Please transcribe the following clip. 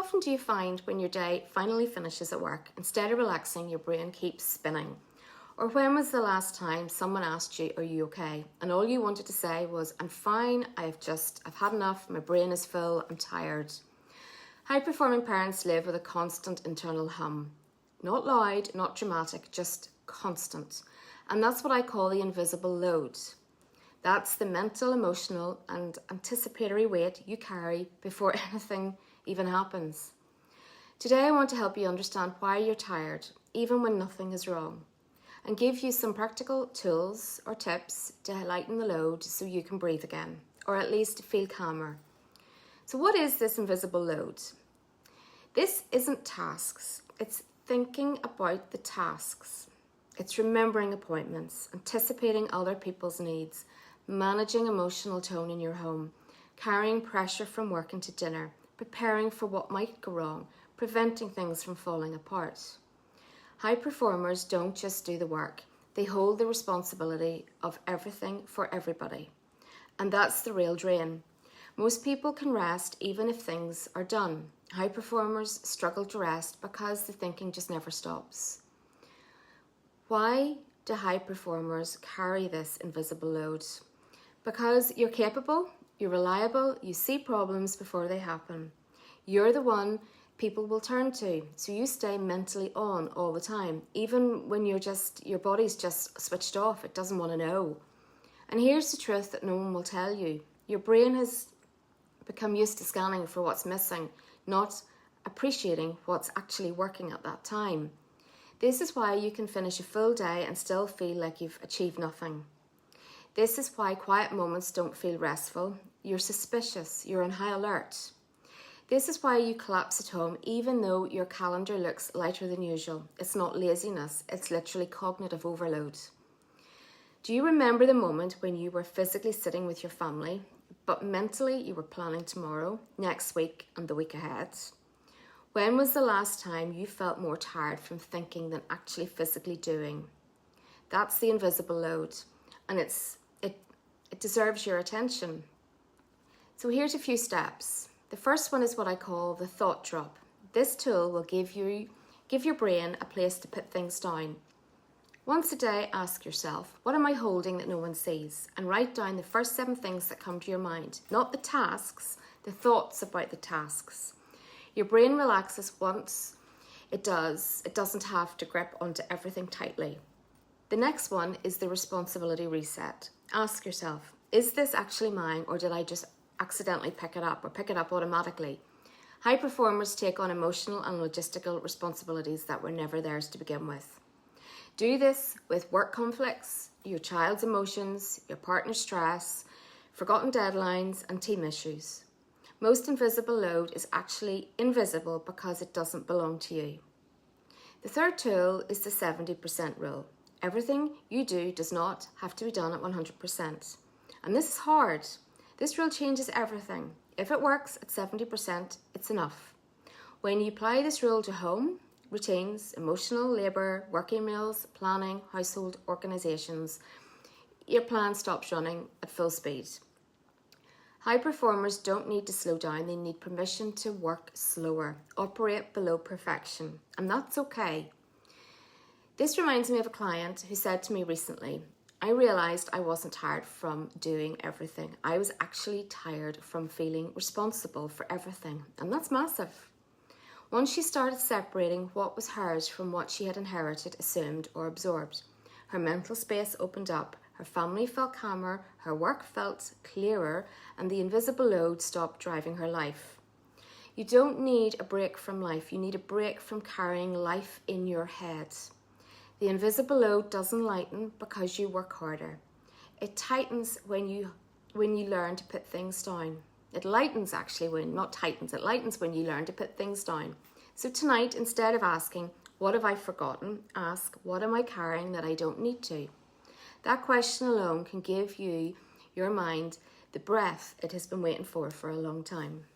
often do you find when your day finally finishes at work, instead of relaxing, your brain keeps spinning? Or when was the last time someone asked you, are you okay? And all you wanted to say was, I'm fine, I've had enough, my brain is full, I'm tired. High-performing parents live with a constant internal hum. Not loud, not dramatic, just constant. And that's what I call the invisible load. That's the mental, emotional, and anticipatory weight you carry before anything even happens. Today I want to help you understand why you're tired, even when nothing is wrong, and give you some practical tools or tips to lighten the load so you can breathe again, or at least feel calmer. So what is this invisible load? This isn't tasks, it's thinking about the tasks. It's remembering appointments, anticipating other people's needs, managing emotional tone in your home, carrying pressure from work into dinner, preparing for what might go wrong, preventing things from falling apart. High performers don't just do the work, they hold the responsibility of everything for everybody. And that's the real drain. Most people can rest even if things are done. High performers struggle to rest because the thinking just never stops. Why do high performers carry this invisible load? Because you're capable, you're reliable, you see problems before they happen. You're the one people will turn to, so you stay mentally on all the time, even when your body's just switched off, it doesn't want to know. And here's the truth that no one will tell you. Your brain has become used to scanning for what's missing, not appreciating what's actually working at that time. This is why you can finish a full day and still feel like you've achieved nothing. This is why quiet moments don't feel restful. You're suspicious, you're on high alert. This is why you collapse at home even though your calendar looks lighter than usual. It's not laziness, it's literally cognitive overload. Do you remember the moment when you were physically sitting with your family, but mentally you were planning tomorrow, next week, and the week ahead? When was the last time you felt more tired from thinking than actually physically doing? That's the invisible load, and it deserves your attention. So here's a few steps. The first one is what I call the thought drop. This tool will give your brain a place to put things down. Once a day, ask yourself, what am I holding that no one sees? And write down the first 7 things that come to your mind. Not the tasks, the thoughts about the tasks. Your brain relaxes once it does. It doesn't have to grip onto everything tightly. The next one is the responsibility reset. Ask yourself, is this actually mine, or did I just accidentally pick it up or pick it up automatically? High performers take on emotional and logistical responsibilities that were never theirs to begin with. Do this with work conflicts, your child's emotions, your partner's stress, forgotten deadlines, and team issues. Most invisible load is actually invisible because it doesn't belong to you. The third tool is the 70% rule. Everything you do does not have to be done at 100%. And this is hard. This rule changes everything. If it works at 70%, it's enough. When you apply this rule to home, routines, emotional labour, work emails, planning, household organisations, your plan stops running at full speed. High performers don't need to slow down, they need permission to work slower, operate below perfection, and that's okay. This reminds me of a client who said to me recently, I realised I wasn't tired from doing everything. I was actually tired from feeling responsible for everything, and that's massive. Once she started separating what was hers from what she had inherited, assumed, or absorbed, her mental space opened up, her family felt calmer, her work felt clearer, and the invisible load stopped driving her life. You don't need a break from life, you need a break from carrying life in your head. The invisible load doesn't lighten because you work harder. It tightens when you learn to put things down. It lightens actually not tightens, it lightens when you learn to put things down. So tonight, instead of asking, what have I forgotten? Ask, what am I carrying that I don't need to? That question alone can give your mind the breath it has been waiting for a long time.